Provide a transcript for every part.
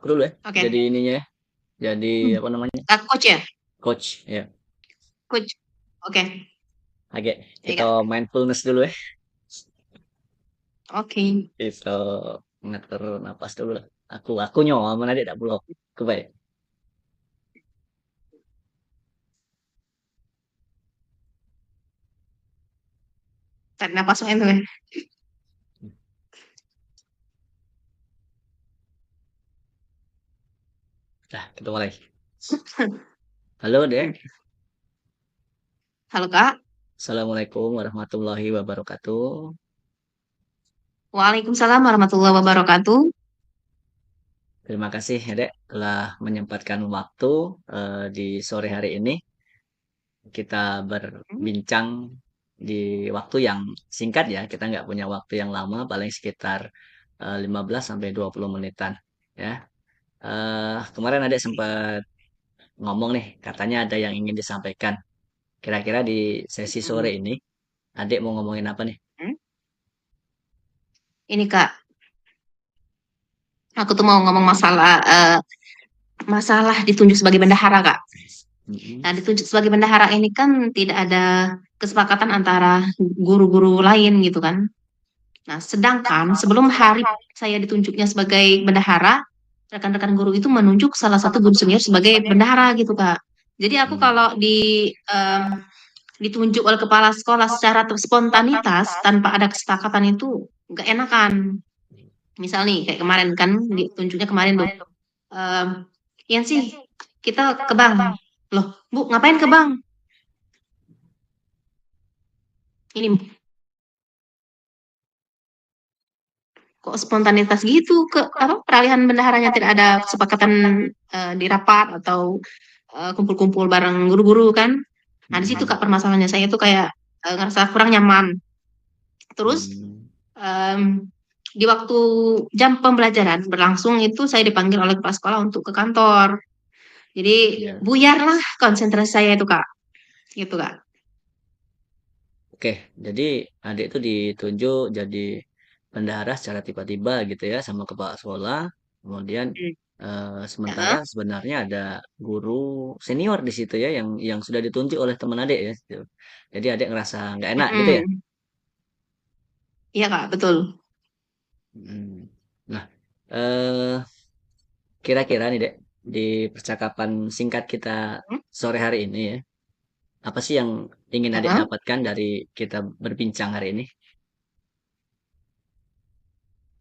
aku dulu ya. Oke. Jadi ininya ya. Jadi apa namanya? Coach ya? Coach ya. Coach. Oke. Oke, Ya, kita Kak. mindfulness dulu ya. Oke. Kita ngatur napas dulu lah. Aku nyawa mana dia tak belum. Kebaik. Tarik napas itu ya. Nah, kita mulai. Halo, Dek. Halo, Kak. Assalamualaikum warahmatullahi wabarakatuh. Waalaikumsalam warahmatullahi wabarakatuh. Terima kasih ya, Dek, telah menyempatkan waktu di sore hari ini. Kita berbincang di waktu yang singkat ya. Kita nggak punya waktu yang lama, paling sekitar 15 sampai 20 menitan ya. Kemarin Adek sempat ngomong nih, katanya ada yang ingin disampaikan. Kira-kira di sesi sore Hmm. ini, Adek mau ngomongin apa nih? Ini, Kak. Aku tuh mau ngomong masalah ditunjuk sebagai bendahara, Kak. Mm-mm. Nah, ditunjuk sebagai bendahara ini kan tidak ada kesepakatan antara guru-guru lain gitu kan. Nah, sedangkan sebelum hari saya ditunjuknya sebagai bendahara, rekan-rekan guru itu menunjuk salah satu guru senior sebagai bendahara gitu, Kak. Jadi aku Hmm. kalau ditunjuk oleh kepala sekolah secara spontanitas tanpa ada kesepakatan itu nggak enakan. Misal nih kayak kemarin kan ditunjuknya kemarin tuh. Em, Iya sih, kita ke bank. Loh, Bu, ngapain ke bank? Ini kok spontanitas gitu ke apa peralihan bendaharanya tidak ada kesepakatan di rapat atau kumpul-kumpul bareng guru-guru kan. Nah, di situ Mm-mm. Kak permasalahannya saya tuh kayak ngerasa kurang nyaman. Terus Hmm. em, di waktu jam pembelajaran berlangsung itu saya dipanggil oleh kepala sekolah untuk ke kantor. Jadi Ya. buyarlah konsentrasi saya itu Kak. Gitu Kak. Oke, jadi adik itu ditunjuk jadi bendahara secara tiba-tiba gitu ya sama kepala sekolah. Kemudian Hmm. sementara Heeh. sebenarnya ada guru senior di situ ya yang sudah ditunjuk oleh teman adik ya. Gitu. Jadi adik ngerasa nggak enak gitu ya. Mm-mm. Iya Kak, betul. Hmm. Nah, eh kira-kira nih Dek, di percakapan singkat kita Hmm. sore hari ini ya, apa sih yang ingin adik Heeh. dapatkan dari kita berbincang hari ini?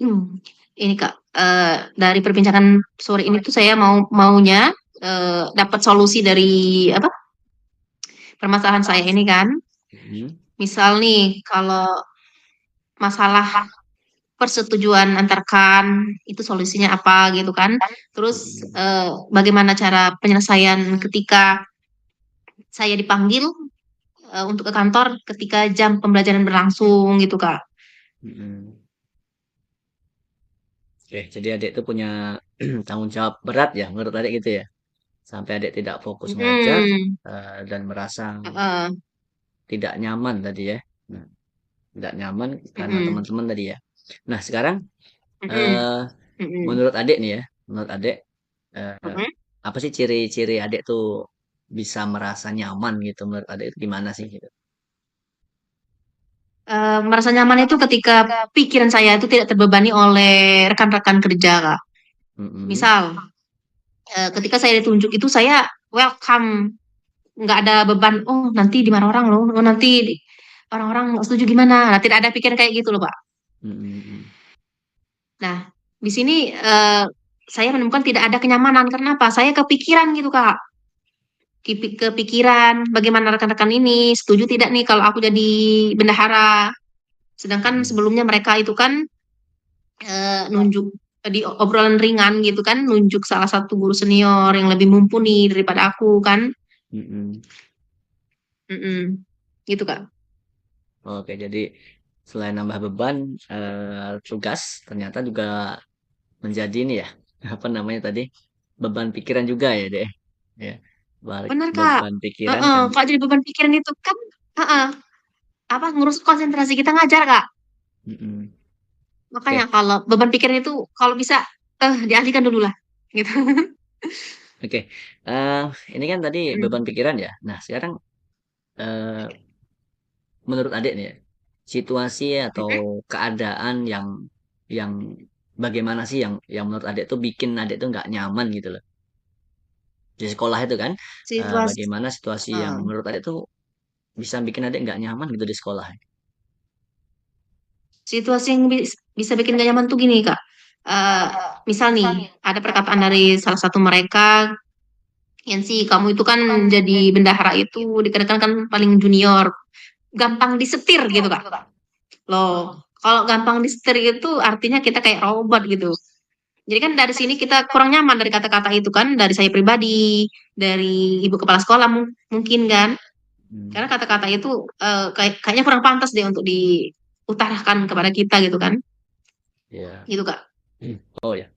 Hmm. Ini Kak, dari perbincangan sore ini tuh saya maunya dapat solusi dari apa permasalahan saya ini kan. Hmm. Misal nih, kalau masalah persetujuan antarkan itu solusinya apa gitu kan. Terus Hmm. bagaimana cara penyelesaian ketika saya dipanggil untuk ke kantor ketika jam pembelajaran berlangsung gitu Kak. Hmm. Oke, jadi adik itu punya tanggung jawab berat ya menurut adik gitu ya. Sampai adik tidak fokus ngajar Hmm. dan merasa Heeh. tidak nyaman tadi ya. Nah, tidak nyaman karena Mm-mm. teman-teman tadi ya. Nah, sekarang Mm-mm. eh Mm-mm. menurut adik nih ya, menurut adik eh, Mm-mm. apa sih ciri-ciri adik tuh bisa merasa nyaman gitu menurut adik itu gimana sih gitu? Merasa nyaman itu ketika pikiran saya itu tidak terbebani oleh rekan-rekan kerja Kak. Mm-mm. Misal ketika saya ditunjuk itu saya welcome, nggak ada beban. Oh nanti dimarahin orang loh, oh nanti orang-orang nggak setuju gimana. Nah, tidak ada pikiran kayak gitu loh Pak. Mm-mm. Nah di sini saya menemukan tidak ada kenyamanan. Karena apa? Saya kepikiran gitu Kak. Kepikiran bagaimana rekan-rekan ini setuju tidak nih kalau aku jadi bendahara. Sedangkan Mm-mm. sebelumnya mereka itu kan nunjuk di obrolan ringan gitu kan, nunjuk salah satu guru senior yang lebih mumpuni daripada aku kan. Mm-mm. Mm-mm. Gitu Kak. Oke, jadi selain nambah beban tugas, ternyata juga menjadi ini ya, apa namanya tadi, beban pikiran juga ya deh. Ya, balik Benar Kak. beban pikiran Heeh, kan. kalau jadi beban pikiran itu kan heeh, apa ngurus konsentrasi kita ngajar Kak. Mm-mm. Makanya Oke, kalau beban pikiran itu kalau bisa dialihkan dulu lah. gitu. Oke, eee, ini kan tadi beban Mhm. pikiran ya. Nah sekarang, eee, menurut Adik nih ya, situasi atau Mhm. keadaan yang bagaimana sih yang menurut Adik tuh bikin Adik tuh nggak nyaman gitu loh, di sekolah itu kan, Situasi bagaimana situasi yang heeh, menurut Adik tuh bisa bikin Adik nggak nyaman gitu di sekolah? situasi yang bisa bikin gak nyaman tuh gini, Kak, eee, misal nih ada perkataan dari salah satu mereka, "Yansi, kamu itu kan jadi bendahara itu dikarenakan kan paling junior, gampang disetir," gitu, Kak. Loh, kalau gampang disetir itu artinya kita kayak robot gitu. Jadi kan dari sini kita kurang nyaman dari kata-kata itu kan, dari saya pribadi, dari ibu kepala sekolah mungkin kan. Karena Mmm, kata-kata itu, kayaknya kurang pantas deh untuk diutarakan kepada kita gitu kan, iya. gitu, Kak. Oh ya,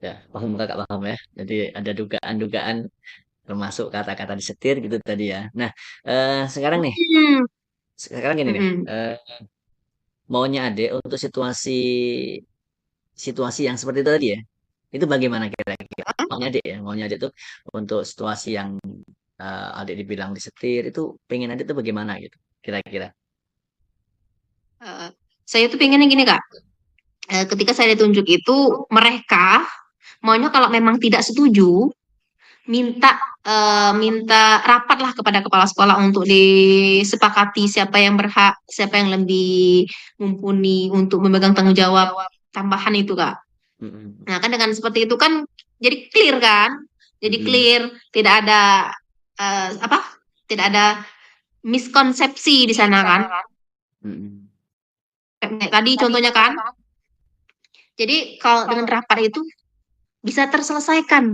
ya paham Kakak, paham ya. Jadi ada dugaan-dugaan termasuk kata-kata disetir gitu tadi ya. Nah, sekarang nih, Mhm, sekarang gini nih, mhm. maunya Adik untuk situasi situasi yang seperti itu tadi ya, itu bagaimana kira-kira? Maunya Adik ya, maunya Adik tuh untuk situasi yang, Adik dibilang disetir, itu pengen Adik tuh bagaimana gitu, kira-kira? Heeh. Saya tuh pengennya gini, Kak, ketika saya ditunjuk itu mereka maunya kalau memang tidak setuju, minta rapatlah kepada kepala sekolah untuk disepakati siapa yang berhak, siapa yang lebih mumpuni untuk memegang tanggung jawab tambahan itu, Kak. Mhm, Nah, kan dengan seperti itu kan jadi clear kan, jadi mhm, clear, tidak ada, apa, tidak ada miskonsepsi di sana kan, mhm, kayak tadi contohnya kan. Jadi kalau dengan rapat itu bisa terselesaikan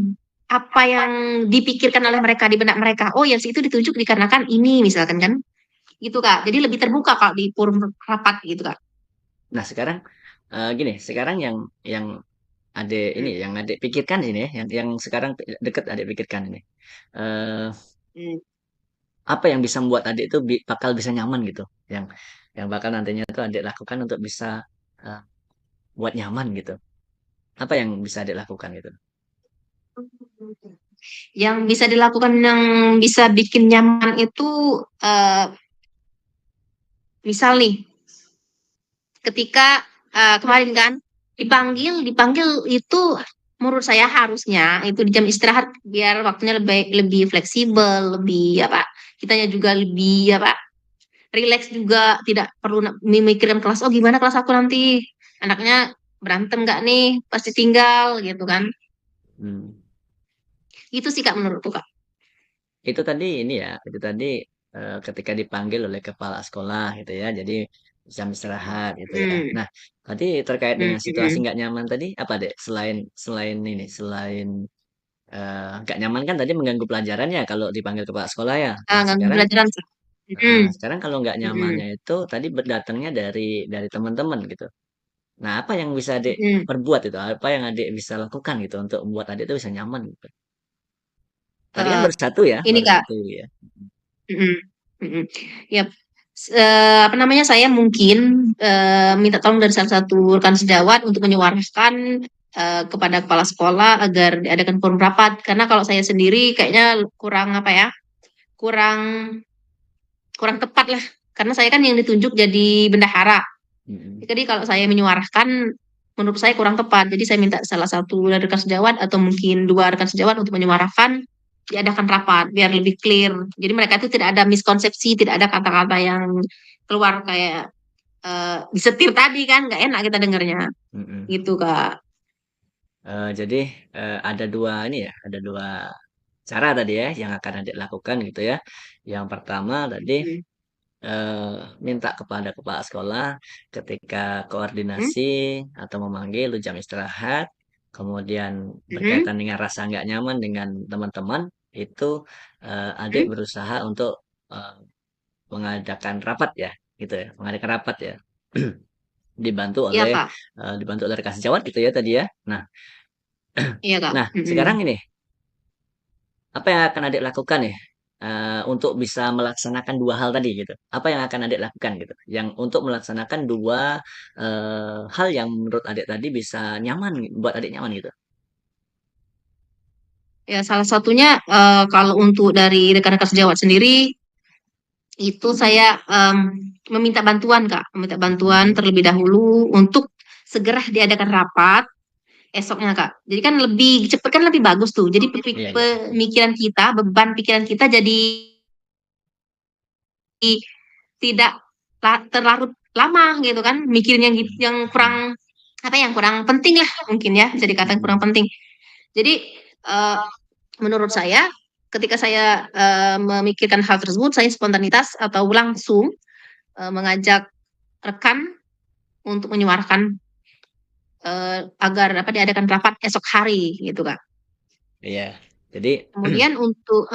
apa yang dipikirkan oleh mereka di benak mereka. Oh, yang itu ditunjuk dikarenakan ini misalkan kan, gitu Kak. Jadi lebih terbuka kalau di forum rapat gitu Kak. nah sekarang, gini, sekarang yang Adik ini, Mhm, yang Adik pikirkan ini ya, yang sekarang deket Adik pikirkan ini, eee, mhm. apa yang bisa membuat Adik itu bakal bisa nyaman gitu, yang bakal nantinya tuh Adik lakukan untuk bisa, eee, buat nyaman gitu? Apa yang bisa Adik lakukan gitu? Yang bisa dilakukan yang bisa bikin nyaman itu, misal nih ketika, kemarin kan dipanggil dipanggil itu menurut saya harusnya itu di jam istirahat biar waktunya lebih lebih fleksibel, lebih apa, kitanya juga lebih apa, rileks juga, tidak perlu memikirkan kelas, "Oh gimana kelas aku nanti? Anaknya berantem nggak nih pas ditinggal?" Gitu kan. Mmm, Itu sih Kak menurutku Kak. itu tadi ini ya, itu tadi, ketika dipanggil oleh kepala sekolah gitu ya, jadi jam istirahat gitu ya. Mhm, Nah, tadi terkait mhm, dengan situasi mhm. nggak nyaman tadi apa Dek? Selain selain ini, selain, nggak nyaman kan tadi mengganggu pelajarannya kalau dipanggil kepala sekolah ya. Nah Ganggu sekarang pelajaran sih. heeh, Mhm, sekarang kalau nggak mhm, nyamannya itu tadi datangnya dari teman-teman gitu. Nah apa yang bisa Adik mhm. perbuat itu? Apa yang Adik bisa lakukan gitu untuk membuat Adik itu bisa nyaman gitu? Tadi kan Eee, baru satu ya, ini baru Kak, satu ya. mhm, mhm. Yap, apa namanya, saya mungkin, minta tolong dari salah satu rekan sejawat untuk menyuarakan, kepada kepala sekolah agar diadakan forum rapat. Karena kalau saya sendiri kayaknya kurang apa ya, kurang kurang tepat lah, karena saya kan yang ditunjuk jadi bendahara. Mhm, Jadi kalau saya menyuarakan, menurut saya kurang tepat. Jadi saya minta salah satu dari rekan sejawat atau mungkin 2 rekan sejawat untuk menyuarakan, diadakan rapat biar lebih clear. Jadi mereka itu tidak ada miskonsepsi, tidak ada kata-kata yang keluar kayak, disetir tadi kan, nggak enak kita dengernya, mhm. gitu, Kak. Jadi, ada 2 ini ya, ada 2 cara tadi ya yang akan Adik lakukan gitu ya. Yang pertama tadi, Mhm, minta kepada kepala sekolah ketika mhm, koordinasi atau memanggil di jam istirahat, kemudian mhm, berkaitan dengan rasa nggak nyaman dengan teman-teman, itu, Adik mhm. berusaha untuk, eee, mengadakan rapat ya, gitu ya, mengadakan rapat ya. Dibantu Iya, oleh, Kak. dibantu oleh rekan sejawat gitu ya tadi ya. Nah Iya, Kak. nah sekarang Mhm. ini, apa yang akan Adik lakukan ya, untuk bisa melaksanakan 2 hal tadi gitu? Apa yang akan Adik lakukan gitu? Yang untuk melaksanakan 2 hal yang menurut Adik tadi bisa nyaman, buat Adik nyaman gitu? Ya, salah satunya kalau untuk dari rekan-rekan sejawat sendiri itu saya meminta bantuan Kak, meminta bantuan Mhm. terlebih dahulu untuk segera diadakan rapat esoknya Kak. Jadi kan lebih cepat kan lebih bagus tuh. Jadi Iya iya. pemikiran kita, beban pikiran kita jadi tidak terlarut lama gitu kan, mikirin yang Mhm. kurang apa yang kurang penting lah mungkin ya, bisa dikatakan kurang Mhm. penting. Jadi eh, menurut saya ketika saya memikirkan hal tersebut, saya spontanitas atau langsung mengajak rekan untuk menyuarakan agar apa diadakan rapat esok hari gitu Kak. Iya. Jadi Kemudian untuk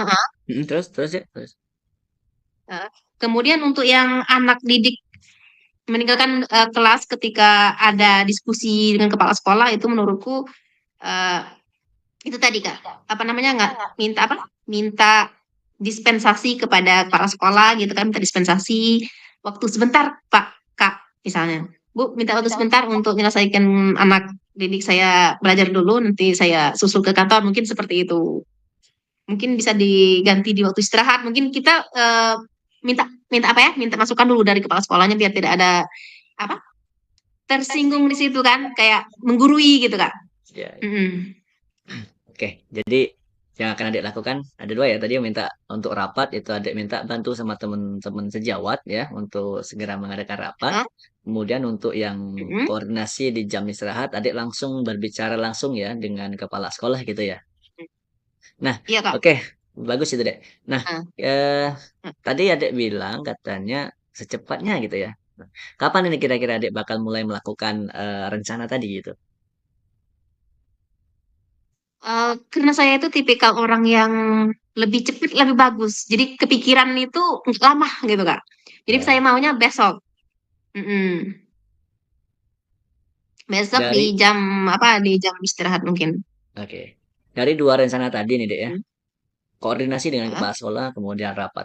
mhm, terus terus ya, terus? eh, kemudian untuk yang anak didik meninggalkan kelas ketika ada diskusi dengan kepala sekolah itu menurutku eh, itu tadi Kak, apa namanya nggak minta apa? Minta dispensasi kepada kepala sekolah gitu kan, minta dispensasi waktu sebentar Pak, Kak, misalnya. Bu, minta waktu sebentar untuk menyelesaikan anak didik saya belajar dulu, nanti saya susul ke kantor, mungkin seperti itu. Mungkin bisa diganti di waktu istirahat, mungkin kita minta minta apa ya? Minta masukan dulu dari kepala sekolahnya biar tidak ada apa? Tersinggung di situ kan, kayak menggurui gitu Kak. Iya iya. Mm-mm. Oke, jadi yang akan Adik lakukan ada 2 ya, tadi yang minta untuk rapat itu Adik minta bantu sama teman-teman sejawat ya, untuk segera mengadakan rapat. Hah? Kemudian untuk yang Mm-mm. koordinasi di jam istirahat, Adik langsung berbicara langsung ya dengan kepala sekolah gitu ya? Nah, Iya Kak. oke, bagus itu, Dek. Nah, Nah, eee, nah. tadi Adik bilang katanya secepatnya gitu ya. Nah, kapan ini kira-kira Adik bakal mulai melakukan, rencana tadi gitu? Karena saya itu tipikal orang yang lebih cepat lebih bagus. Jadi kepikiran itu lama gitu, Kak. Jadi saya Ya, maunya besok. Mm-mm. Besok di dari jam apa? Di jam istirahat mungkin. oke, dari 2 rencana tadi nih, Dek, ya, Hmm. koordinasi dengan Ah, kepala sekolah, kemudian rapat.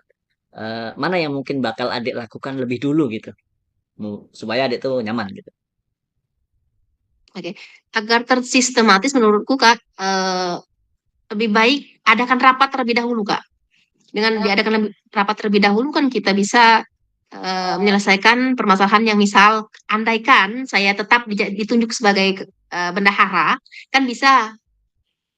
Mana yang mungkin bakal Adik lakukan lebih dulu gitu, supaya Adik tuh nyaman gitu? oke. Agar tersistematis menurutku, Kak, lebih baik adakan rapat terlebih dahulu, Kak. Dengan diadakan rapat terlebih dahulu kan kita bisa menyelesaikan permasalahan yang misal andaikan saya tetap ditunjuk sebagai bendahara, kan bisa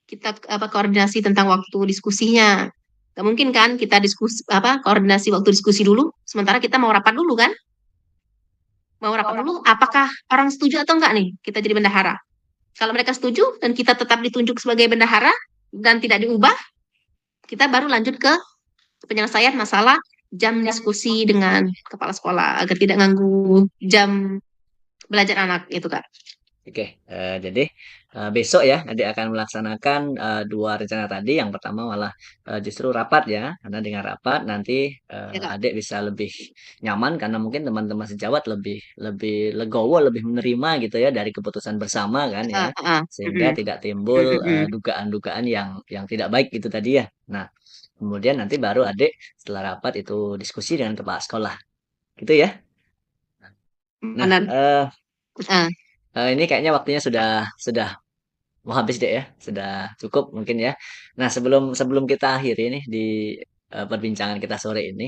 kita apa koordinasi tentang waktu diskusinya. Gak mungkin kan kita diskusi apa koordinasi waktu diskusi dulu, sementara kita mau rapat dulu kan? Mau rapat dulu, apakah orang setuju atau enggak nih kita jadi bendahara? Kalau mereka setuju dan kita tetap ditunjuk sebagai bendahara dan tidak diubah, kita baru lanjut ke penyelesaian masalah jam diskusi dengan kepala sekolah agar tidak ganggu jam belajar anak itu Kak. Oke, jadi, besok ya Adik akan melaksanakan, 2 rencana tadi, yang pertama malah, justru rapat ya, karena dengan rapat nanti, Ya Kak. Adik bisa lebih nyaman karena mungkin teman-teman sejawat lebih lebih legowo, lebih menerima gitu ya dari keputusan bersama kan ya, Heeh, heeh. sehingga Mm-mm. tidak timbul, Mm-mm. dugaan-dugaan yang tidak baik itu tadi ya. Nah, kemudian nanti baru Adik setelah rapat itu diskusi dengan kepala sekolah, gitu ya? Nah, Benar. Heeh. ini kayaknya waktunya sudah mau habis deh ya, sudah cukup mungkin ya. Nah, sebelum sebelum kita akhiri nih di, perbincangan kita sore ini,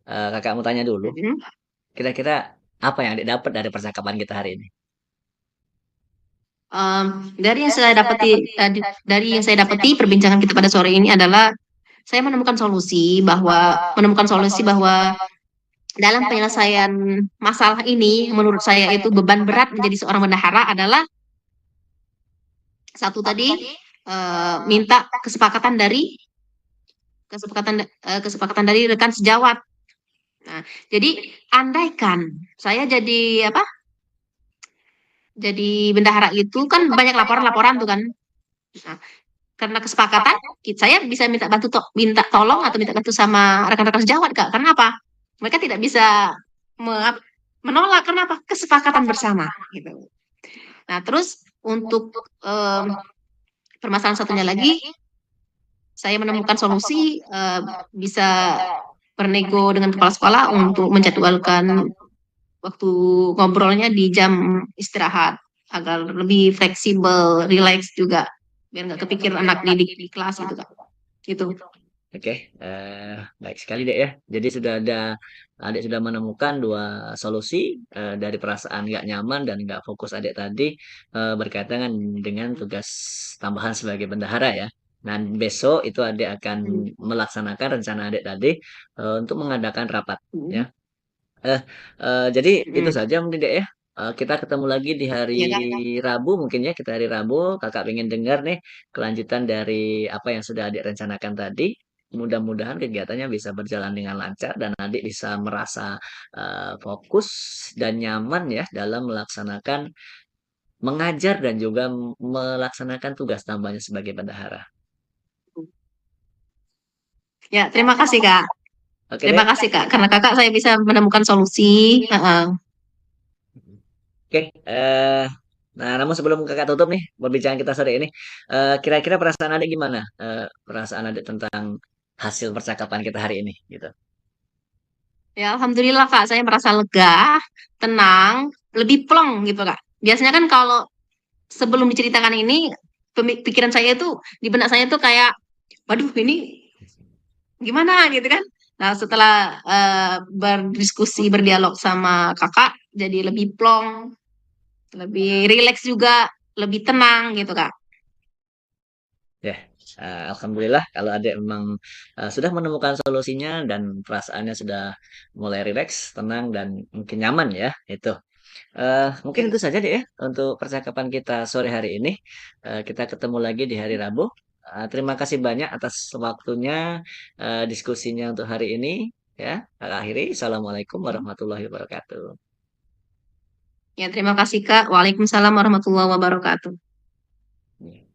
Kakak mau tanya dulu, Mm-mm. kira-kira apa yang Adik dapat dari percakapan kita hari ini? Dari yang saya dapati dari yang saya dapati perbincangan kita pada sore ini adalah saya menemukan solusi bahwa dalam penyelesaian masalah ini menurut saya itu beban berat menjadi seorang bendahara adalah satu tadi minta kesepakatan dari rekan sejawat. Nah, jadi andaikan saya jadi apa? Jadi bendahara itu kan banyak laporan-laporan tuh kan. Nah, karena kesepakatan, saya bisa minta tolong atau minta bantu sama rekan-rekan sejawat Kak. Karena apa? Mereka tidak bisa menolak karena apa? Kesepakatan bersama gitu. Nah, terus untuk permasalahan satunya lagi, saya menemukan solusi bisa bernego dengan kepala sekolah untuk menjadwalkan waktu ngobrolnya di jam istirahat agar lebih fleksibel, rileks juga. biar nggak kepikir anak didik di kelas gitu Kak. Gitu. Oke, baik sekali Dek ya. Jadi sudah ada Adik sudah menemukan dua solusi dari perasaan nggak nyaman dan nggak fokus Adik tadi berkaitan dengan tugas tambahan sebagai bendahara ya. Nah besok itu Adik akan Hmm. melaksanakan rencana Adik tadi untuk mengadakan rapat Hmm. ya. Eh, jadi itu Hmm. saja mungkin Dek ya. Kita ketemu lagi di hari Ya Kak. Rabu mungkin ya. Kita hari Rabu, Kakak pengen dengar nih kelanjutan dari apa yang sudah Adik rencanakan tadi. Mudah-mudahan kegiatannya bisa berjalan dengan lancar dan Adik bisa merasa fokus dan nyaman ya dalam melaksanakan mengajar dan juga melaksanakan tugas tambahnya sebagai bendahara. Ya, terima kasih Kak. Oke Terima Dek. kasih Kak, karena Kakak saya bisa menemukan solusi. Heeh. Oke, nah namun sebelum Kakak tutup nih perbincangan kita sore ini, kira-kira perasaan Adik gimana? Perasaan Adik tentang hasil percakapan kita hari ini gitu? Ya, Alhamdulillah Kak, saya merasa lega, tenang, lebih plong gitu Kak. Biasanya kan kalau sebelum diceritakan ini, pikiran saya itu, di benak saya tuh kayak, waduh ini gimana gitu kan. Nah, setelah berdiskusi, berdialog sama kakak, jadi lebih plong, lebih rileks juga, lebih tenang gitu Kak. Ya, alhamdulillah kalau Adik memang sudah menemukan solusinya dan perasaannya sudah mulai rileks, tenang dan mungkin nyaman ya itu. Mungkin Ya. itu saja deh ya untuk percakapan kita sore hari ini. Kita ketemu lagi di hari Rabu. Terima kasih banyak atas waktunya, diskusinya untuk hari ini. Ya, akhiri. Assalamualaikum warahmatullahi wabarakatuh. Ya, terima kasih Kak. Waalaikumsalam warahmatullahi wabarakatuh. Ya.